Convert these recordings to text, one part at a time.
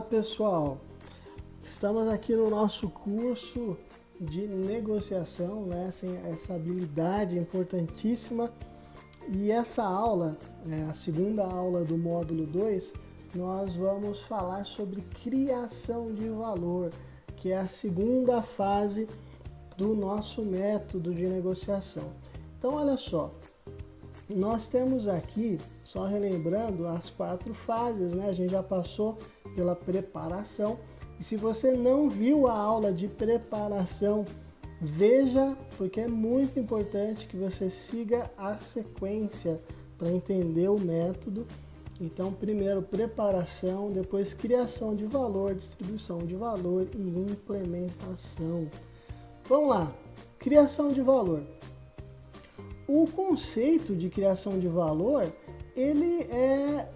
pessoal, estamos aqui no nosso curso de negociação, né? Essa habilidade importantíssima, e essa aula, a segunda aula do módulo 2, nós vamos falar sobre criação de valor, que é a segunda fase do nosso método de negociação. Então olha só, nós temos aqui, só relembrando, as 4 fases, né? A gente já passou pela preparação, e se você não viu a aula de preparação, veja, porque é muito importante que você siga a sequência para entender o método. Então, primeiro preparação, depois criação de valor, distribuição de valor e implementação. Vamos lá, criação de valor. O conceito de criação de valor, ele é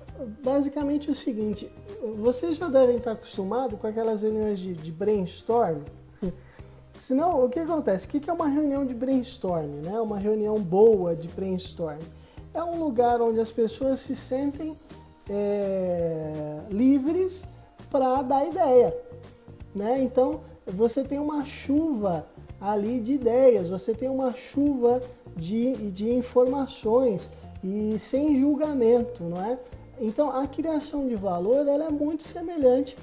basicamente o seguinte: vocês já devem estar acostumados com aquelas reuniões de brainstorm. Senão, o que acontece? O que é uma reunião de brainstorm, né? Uma reunião boa de brainstorm. É um lugar onde as pessoas se sentem livres para dar ideia, né? Então, você tem uma chuva ali de ideias, você tem uma chuva de informações e sem julgamento, não é? Então, a criação de valor, ela é muito semelhante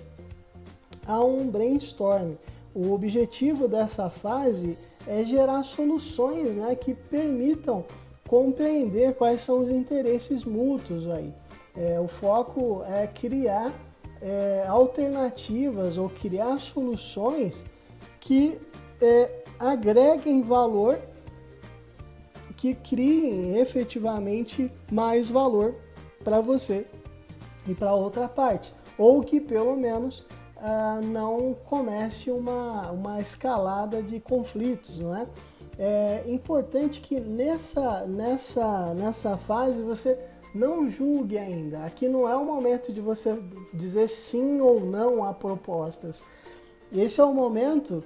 a um brainstorm. O objetivo dessa fase é gerar soluções, né, que permitam compreender quais são os interesses mútuos aí. O foco é criar alternativas ou criar soluções que agreguem valor, que criem efetivamente mais valor para você e para outra parte, ou que pelo menos não comece uma escalada de conflitos, não é? É importante que nessa fase você não julgue ainda. Aqui não é o momento de você dizer sim ou não a propostas. Esse é o momento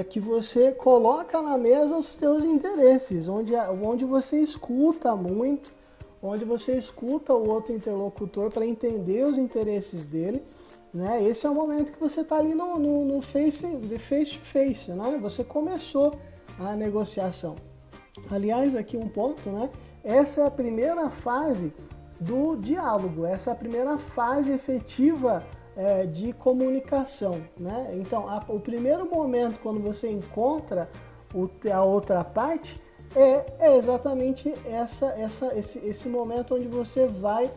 que você coloca na mesa os seus interesses, onde você escuta muito, onde você escuta o outro interlocutor para entender os interesses dele, né? Esse é o momento que você está ali no face to face, né? Você começou a negociação. Aliás, aqui um ponto, né? Essa é a primeira fase do diálogo, essa é a primeira fase efetiva de comunicação, né? Então, o primeiro momento quando você encontra a outra parte é exatamente esse momento onde você vai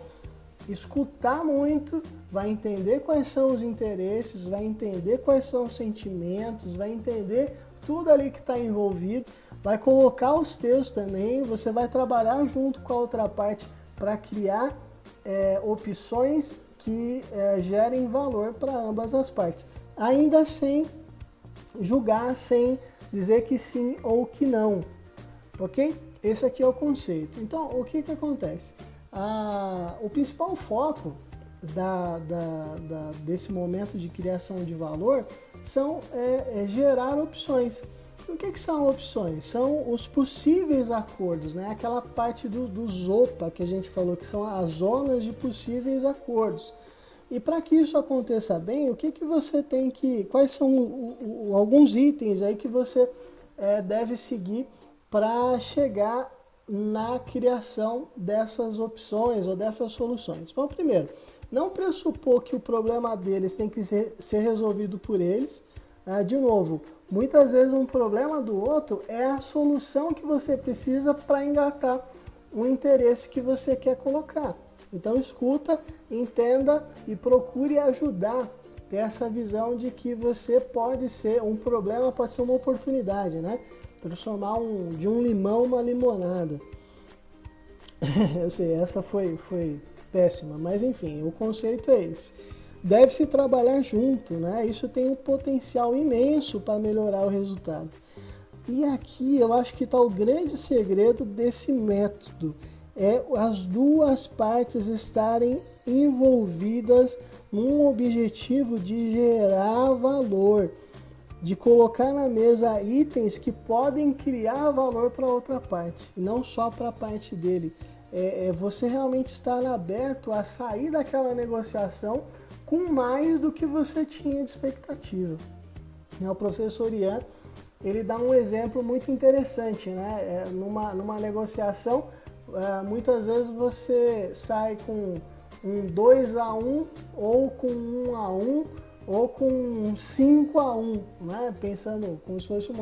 escutar muito, vai entender quais são os interesses, vai entender quais são os sentimentos, vai entender tudo ali que está envolvido, vai colocar os teus também, você vai trabalhar junto com a outra parte para criar opções que gerem valor para ambas as partes, ainda sem julgar, sem dizer que sim ou que não, ok? Esse aqui é o conceito. Então, o que acontece? O principal foco desse momento de criação de valor são gerar opções. O que são opções? São os possíveis acordos, né? Aquela parte do ZOPA que a gente falou, que são as zonas de possíveis acordos. E para que isso aconteça bem, o que você tem quais são alguns itens aí que você deve seguir para chegar na criação dessas opções ou dessas soluções? Bom, primeiro, não pressupor que o problema deles tem que ser resolvido por eles. De novo, muitas vezes um problema do outro é a solução que você precisa para engatar o interesse que você quer colocar. Então escuta, entenda e procure ajudar, ter essa visão de que você pode ser, um problema pode ser uma oportunidade, né? Transformar de um limão uma limonada. Eu sei, essa foi péssima, mas enfim, o conceito é esse. Deve-se trabalhar junto, né? Isso tem um potencial imenso para melhorar o resultado. E aqui eu acho que está o grande segredo desse método, as duas partes estarem envolvidas num objetivo de gerar valor, de colocar na mesa itens que podem criar valor para outra parte, e não só para a parte dele. você realmente estar aberto a sair daquela negociação com mais do que você tinha de expectativa. O professor Ian, ele dá um exemplo muito interessante, né? Numa negociação, muitas vezes você sai com um 2-1 ou com 1-1 ou com um 5-1, né? Pensando como se fosse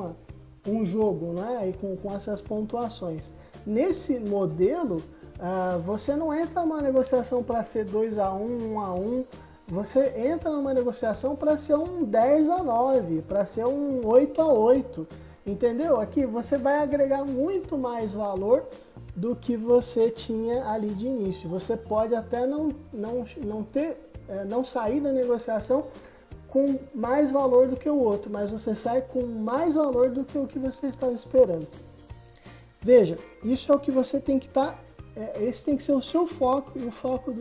um jogo, né? E com essas pontuações. Nesse modelo, você não entra numa negociação para ser 2-1, 1-1, você entra numa negociação para ser um 10-9, para ser um 8-8, entendeu? Aqui você vai agregar muito mais valor do que você tinha ali de início. Você pode até não sair da negociação com mais valor do que o outro, mas você sai com mais valor do que o que você estava esperando. Veja, isso é o que você tem que estar, esse tem que ser o seu foco e o foco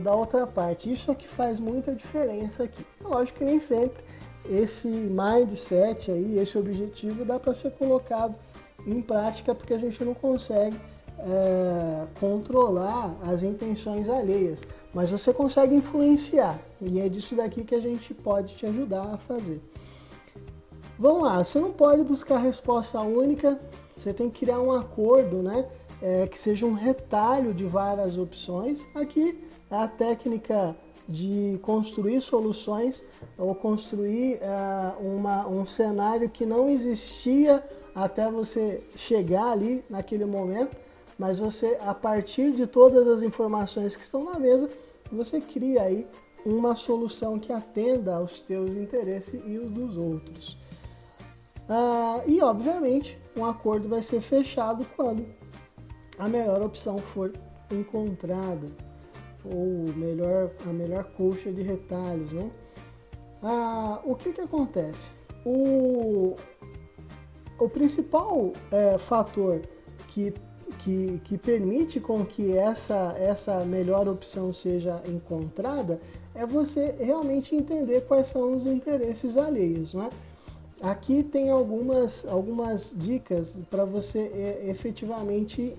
da outra parte. Isso é o que faz muita diferença aqui. Lógico que nem sempre esse mindset aí, esse objetivo dá para ser colocado em prática, porque a gente não consegue controlar as intenções alheias, mas você consegue influenciar, e é disso daqui que a gente pode te ajudar a fazer. Vamos lá, você não pode buscar resposta única, você tem que criar um acordo, né? Que seja um retalho de várias opções. Aqui é a técnica de construir soluções ou construir um cenário que não existia até você chegar ali naquele momento, mas você, a partir de todas as informações que estão na mesa, você cria aí uma solução que atenda aos teus interesses e os dos outros. E obviamente um acordo vai ser fechado quando a melhor opção for encontrada, ou a melhor colcha de retalhos, né? O que acontece? O principal fator que permite com que essa melhor opção seja encontrada é você realmente entender quais são os interesses alheios, né? Aqui tem algumas dicas para você efetivamente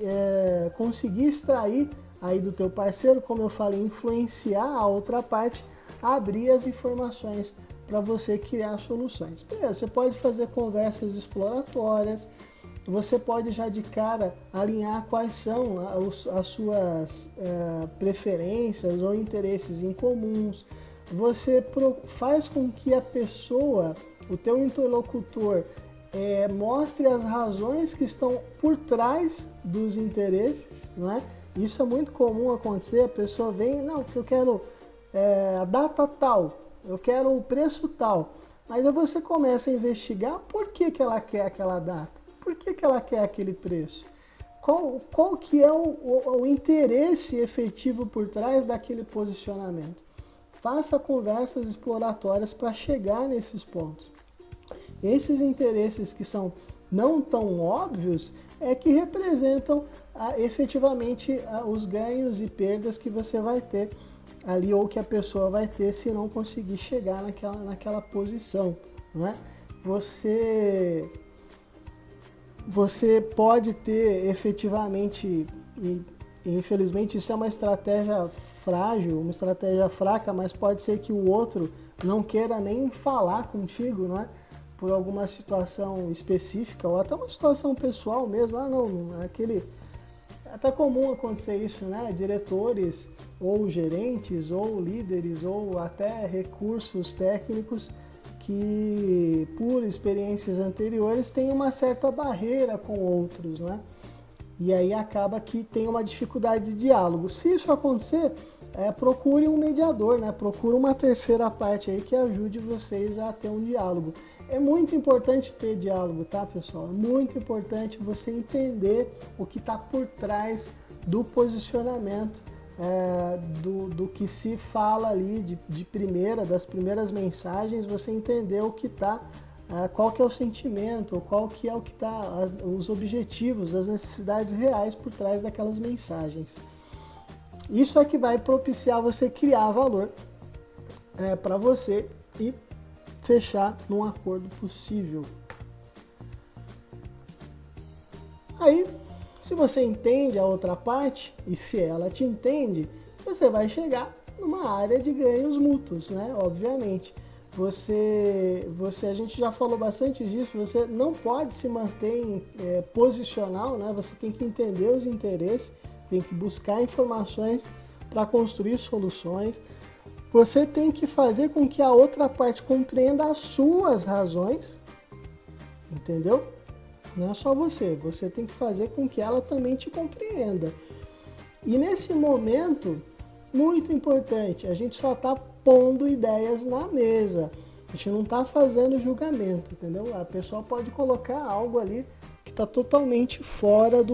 conseguir extrair aí do teu parceiro, como eu falei, influenciar a outra parte, abrir as informações para você criar soluções. Primeiro, você pode fazer conversas exploratórias, você pode já de cara alinhar quais são as suas preferências ou interesses em comuns. Você faz com que a pessoa, o teu interlocutor, mostre as razões que estão por trás dos interesses, não é? Isso é muito comum acontecer, a pessoa vem, não, porque eu quero a data tal, eu quero o preço tal, mas aí você começa a investigar por que ela quer aquela data, por que ela quer aquele preço, qual que é o interesse efetivo por trás daquele posicionamento. Faça conversas exploratórias para chegar nesses pontos. Esses interesses que são não tão óbvios que representam efetivamente os ganhos e perdas que você vai ter ali, ou que a pessoa vai ter se não conseguir chegar naquela posição, não é? Você pode ter efetivamente, e infelizmente isso é uma estratégia frágil, uma estratégia fraca, mas pode ser que o outro não queira nem falar contigo, não é? Por alguma situação específica, ou até uma situação pessoal mesmo. É até comum acontecer isso, né? Diretores, ou gerentes, ou líderes, ou até recursos técnicos que, por experiências anteriores, têm uma certa barreira com outros, né? E aí acaba que tem uma dificuldade de diálogo. Se isso acontecer, procure um mediador, né? Procure uma terceira parte aí que ajude vocês a ter um diálogo. É muito importante ter diálogo, tá, pessoal? É muito importante você entender o que está por trás do posicionamento, do que se fala ali das primeiras mensagens, você entender o que está, qual que é o sentimento, qual que é o que está, os objetivos, as necessidades reais por trás daquelas mensagens. Isso é que vai propiciar você criar valor para você e fechar num acordo possível. Aí, Se você entende a outra parte, e se ela te entende, você vai chegar numa área de ganhos mútuos, né? Obviamente. A gente já falou bastante disso, você não pode se manter posicional, né? Você tem que entender os interesses, tem que buscar informações para construir soluções. Você tem que fazer com que a outra parte compreenda as suas razões, entendeu? Não é só você tem que fazer com que ela também te compreenda. E nesse momento, muito importante, a gente só está pondo ideias na mesa. A gente não está fazendo julgamento, entendeu? A pessoa pode colocar algo ali que está totalmente fora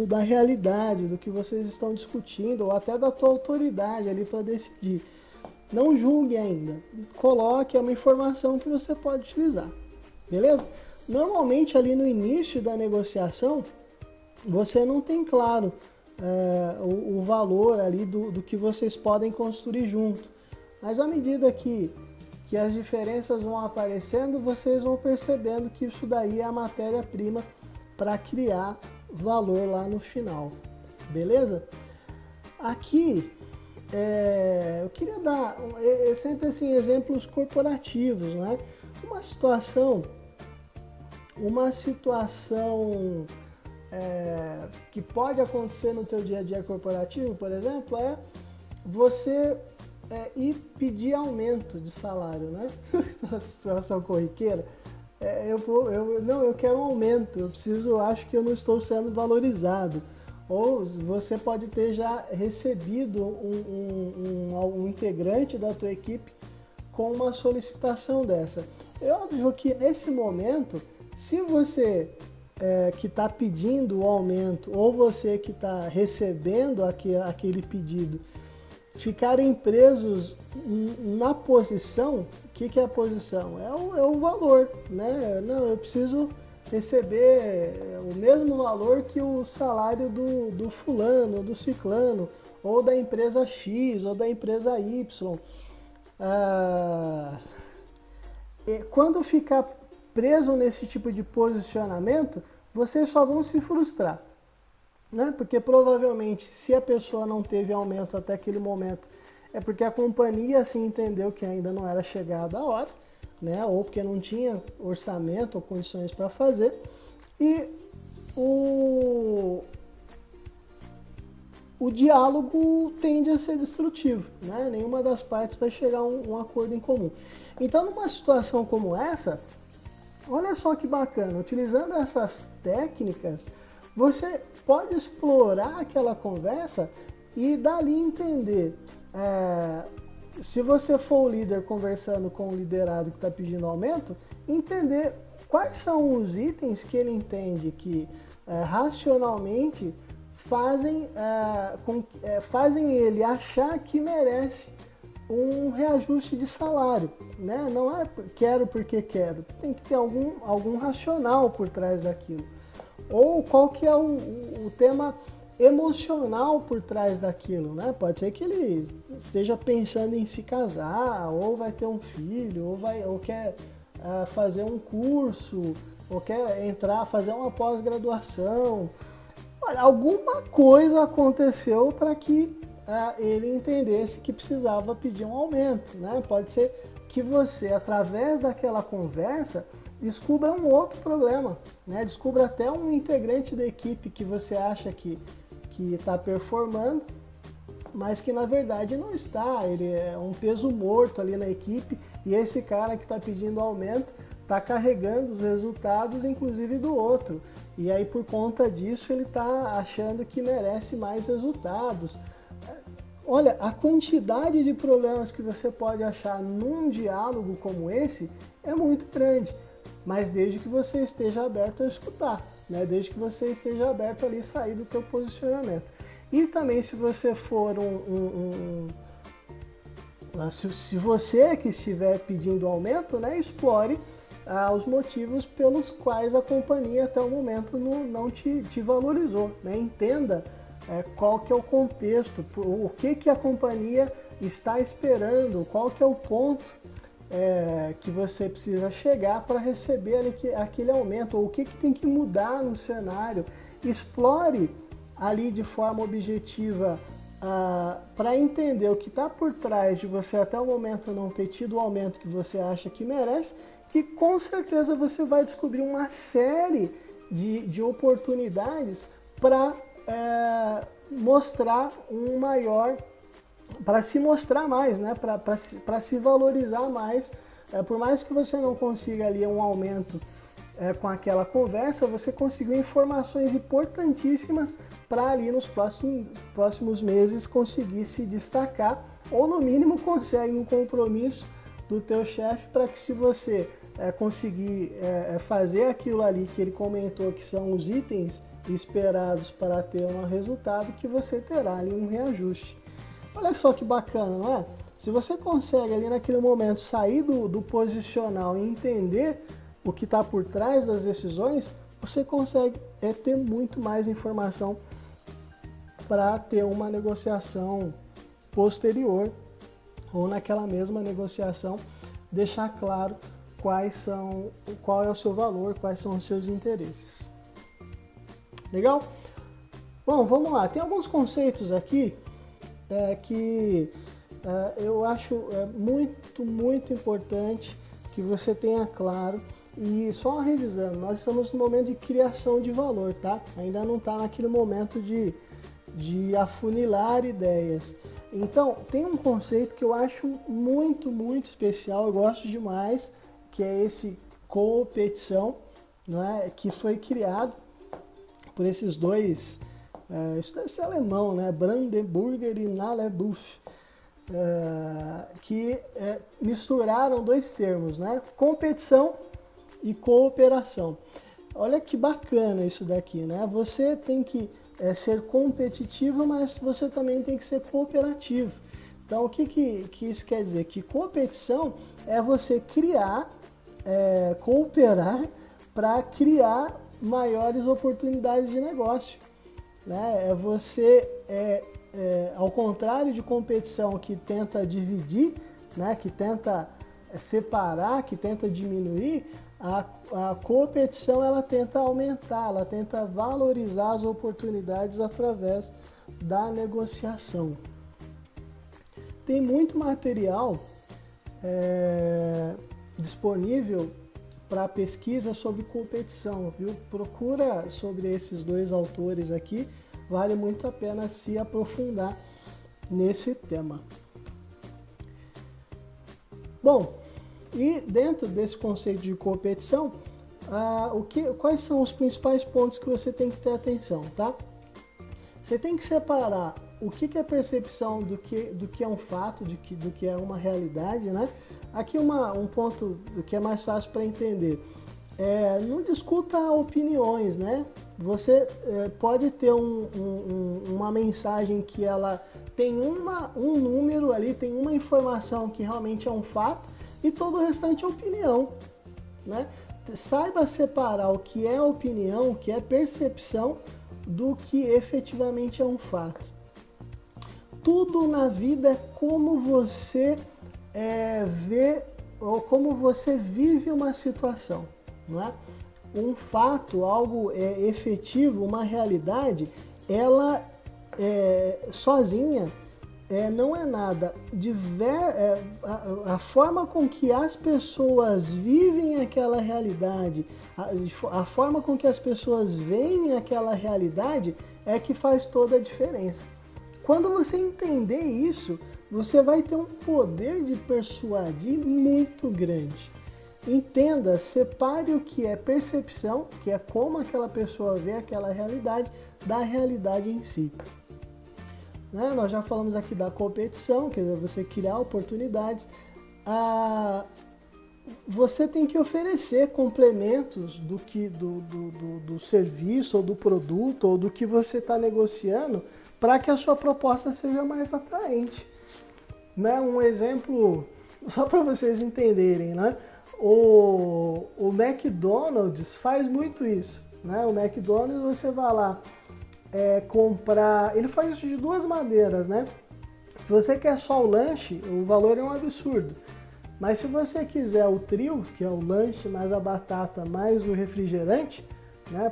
da realidade, do que vocês estão discutindo, ou até da tua autoridade ali para decidir. Não julgue ainda. Coloque uma informação que você pode utilizar. Beleza? Normalmente ali no início da negociação, você não tem claro o valor ali do que vocês podem construir junto. Mas à medida que as diferenças vão aparecendo, vocês vão percebendo que isso daí é a matéria-prima para criar valor lá no final. Beleza? Aqui, eu queria dar sempre assim, exemplos corporativos, né? Uma situação que pode acontecer no teu dia a dia corporativo, por exemplo, é você ir pedir aumento de salário, né? Uma situação corriqueira. Eu quero um aumento, acho que eu não estou sendo valorizado. Ou você pode ter já recebido um integrante da tua equipe com uma solicitação dessa. É óbvio que nesse momento, se você que está pedindo o aumento ou você que está recebendo aquele pedido ficarem presos na posição, o que é a posição? É o valor, né? Não, eu preciso receber o mesmo valor que o salário do fulano, do ciclano, ou da empresa X, ou da empresa Y. Quando ficar preso nesse tipo de posicionamento, vocês só vão se frustrar, né? Porque provavelmente, se a pessoa não teve aumento até aquele momento, é porque a companhia assim entendeu que ainda não era chegada a hora, né? Ou porque não tinha orçamento ou condições para fazer, e o diálogo tende a ser destrutivo, né? Nenhuma das partes vai chegar a um acordo em comum. Então, numa situação como essa, olha só que bacana, utilizando essas técnicas, você pode explorar aquela conversa e dali entender. Se você for o líder conversando com o liderado que está pedindo aumento, entender quais são os itens que ele entende que racionalmente fazem ele achar que merece um reajuste de salário, né? Não é quero porque quero, tem que ter algum racional por trás daquilo. Ou qual que é o tema emocional por trás daquilo, né? Pode ser que ele esteja pensando em se casar, ou vai ter um filho, ou quer fazer um curso, ou quer fazer uma pós-graduação. Olha, alguma coisa aconteceu para que ele entendesse que precisava pedir um aumento, né? Pode ser que você, através daquela conversa, descubra um outro problema, né? Descubra até um integrante da equipe que você acha que está performando, mas que na verdade não está. Ele é um peso morto ali na equipe, e esse cara que está pedindo aumento está carregando os resultados, inclusive do outro. E aí, por conta disso, ele está achando que merece mais resultados. Olha, a quantidade de problemas que você pode achar num diálogo como esse é muito grande, mas desde que você esteja aberto a escutar, né? Desde que você esteja aberto ali a sair do teu posicionamento. E também, se você for se você que estiver pedindo aumento, né, explore os motivos pelos quais a companhia até o momento não te valorizou, né? Entenda qual que é o contexto, o que a companhia está esperando, qual que é o ponto que você precisa chegar para receber aquele aumento, ou o que tem que mudar no cenário. Explore ali de forma objetiva para entender o que está por trás de você até o momento não ter tido o aumento que você acha que merece, que com certeza você vai descobrir uma série de oportunidades para mostrar um maior, para se mostrar mais, né? Para se valorizar mais. Por mais que você não consiga ali um aumento com aquela conversa, você conseguiu informações importantíssimas para ali nos próximos meses conseguir se destacar, ou no mínimo consegue um compromisso do teu chefe para que, se você conseguir fazer aquilo ali que ele comentou que são os itens esperados para ter um resultado, que você terá ali um reajuste. Olha só que bacana, não é? Se você consegue ali naquele momento sair do posicional e entender o que está por trás das decisões, você consegue ter muito mais informação para ter uma negociação posterior, ou naquela mesma negociação deixar claro qual é o seu valor, quais são os seus interesses. Legal? Bom, vamos lá. Tem alguns conceitos aqui que eu acho muito importante que você tenha claro. E só revisando, nós estamos no momento de criação de valor, tá? Ainda não está naquele momento de afunilar ideias. Então, tem um conceito que eu acho muito especial, eu gosto demais, que é esse competição, né? Que foi criado por esses dois, isso deve ser alemão, né? Brandenburger e Nalebuff, que misturaram dois termos, né? Competição e cooperação. Olha que bacana isso daqui, né? Você tem que ser competitivo, mas você também tem que ser cooperativo. Então, o que isso quer dizer? Que competição é você criar, cooperar para criar maiores oportunidades de negócio, né? É você, ao contrário de competição que tenta dividir, né? Que tenta separar, que tenta diminuir, a competição ela tenta aumentar, ela tenta valorizar as oportunidades através da negociação. Tem muito material disponível para pesquisa sobre competição, viu? Procura sobre esses dois autores aqui, vale muito a pena se aprofundar nesse tema. Bom, e dentro desse conceito de competição, quais são os principais pontos que você tem que ter atenção, tá? Você tem que separar o que é percepção do que é um fato, do que é uma realidade, né? Aqui um ponto que é mais fácil para entender. Não discuta opiniões, né? Você pode ter uma mensagem que ela tem um número ali, tem uma informação que realmente é um fato, e todo o restante é opinião, né? Saiba separar o que é opinião, o que é percepção, do que efetivamente é um fato. Tudo na vida é como você vê ou como você vive uma situação, não é? Um fato, algo efetivo, uma realidade, ela sozinha não é nada. A forma com que as pessoas vivem aquela realidade, a forma com que as pessoas veem aquela realidade é que faz toda a diferença. Quando você entender isso, você vai ter um poder de persuadir muito grande. Entenda, separe o que é percepção, que é como aquela pessoa vê aquela realidade, da realidade em si. Né? Nós já falamos aqui da competição, quer dizer, você criar oportunidades. Você tem que oferecer complementos do serviço ou do produto ou do que você está negociando para que a sua proposta seja mais atraente. Né? Um exemplo, só para vocês entenderem, né? O McDonald's faz muito isso. Né? O McDonald's, você vai lá comprar... Ele faz isso de duas maneiras, né? Se você quer só o lanche, o valor é um absurdo. Mas se você quiser o trio, que é o lanche mais a batata mais o refrigerante, né,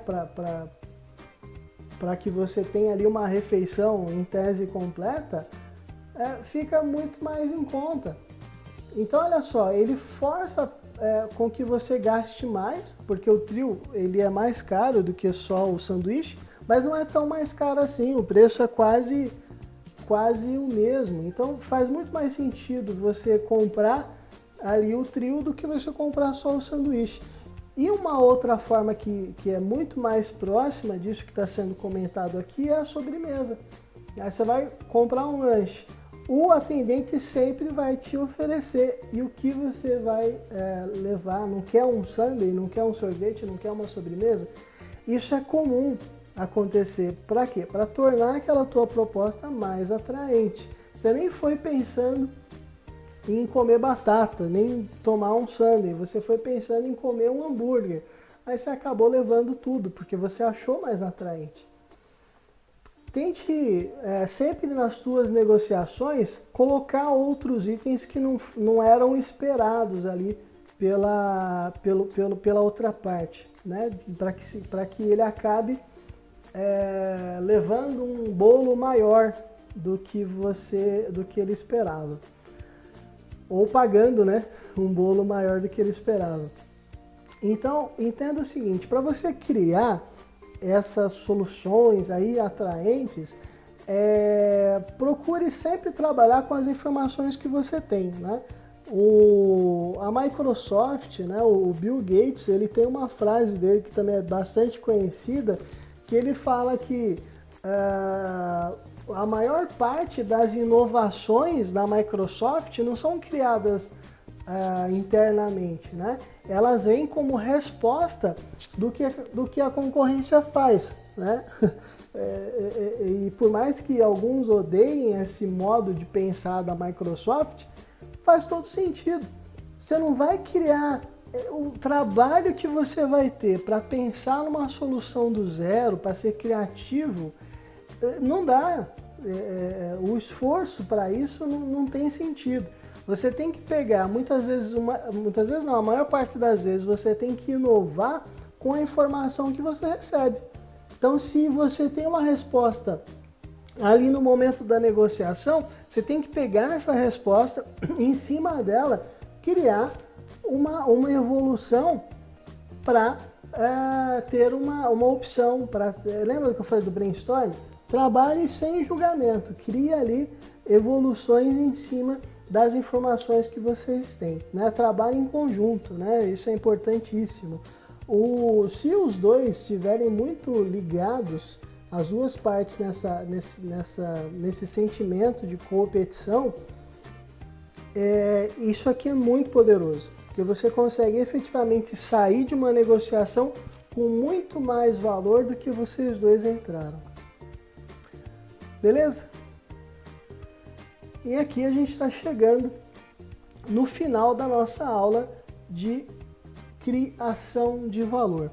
para que você tenha ali uma refeição em tese completa, fica muito mais em conta. Então olha só, ele força com que você gaste mais, porque o trio ele é mais caro do que só o sanduíche, mas não é tão mais caro assim, o preço é quase o mesmo. Então faz muito mais sentido você comprar ali o trio do que você comprar só o sanduíche. E uma outra forma que é muito mais próxima disso que está sendo comentado aqui é a sobremesa. Aí você vai comprar um lanche, o atendente sempre vai te oferecer, e o que você vai levar, não quer um sundae, não quer um sorvete, não quer uma sobremesa? Isso é comum acontecer. Para quê? Para tornar aquela tua proposta mais atraente. Você nem foi pensando em comer batata, nem tomar um sundae, você foi pensando em comer um hambúrguer. Aí você acabou levando tudo, porque você achou mais atraente. Tente sempre nas suas negociações colocar outros itens que não eram esperados ali pela outra parte, né? Para que ele acabe levando um bolo maior do que ele esperava. Ou pagando, né, um bolo maior do que ele esperava. Então, entenda o seguinte, para você criar essas soluções aí atraentes, procure sempre trabalhar com as informações que você tem, né? A Microsoft, né, o Bill Gates, ele tem uma frase dele que também é bastante conhecida, que ele fala que a maior parte das inovações da Microsoft não são criadas internamente, né? Elas vêm como resposta do que a concorrência faz, né? E por mais que alguns odeiem esse modo de pensar da Microsoft, faz todo sentido. Você não vai criar o trabalho que você vai ter para pensar numa solução do zero, para ser criativo, não dá. O esforço para isso não tem sentido. Você tem que pegar, muitas vezes não, a maior parte das vezes você tem que inovar com a informação que você recebe. Então, se você tem uma resposta ali no momento da negociação, você tem que pegar essa resposta, em cima dela, criar uma evolução para ter uma opção. Lembra que eu falei do brainstorm? Trabalhe sem julgamento, crie ali evoluções em cima das informações que vocês têm, né? Trabalhe em conjunto, né? Isso é importantíssimo. Se os dois estiverem muito ligados, as duas partes nesse sentimento de competição, isso aqui é muito poderoso, porque você consegue efetivamente sair de uma negociação com muito mais valor do que vocês dois entraram. Beleza? E aqui a gente está chegando no final da nossa aula de criação de valor,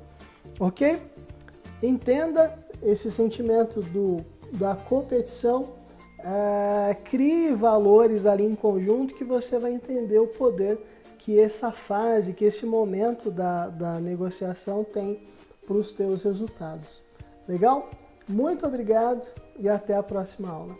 ok? Entenda esse sentimento da competição, crie valores ali em conjunto que você vai entender o poder que essa fase, que esse momento da negociação tem para os teus resultados. Legal? Muito obrigado e até a próxima aula.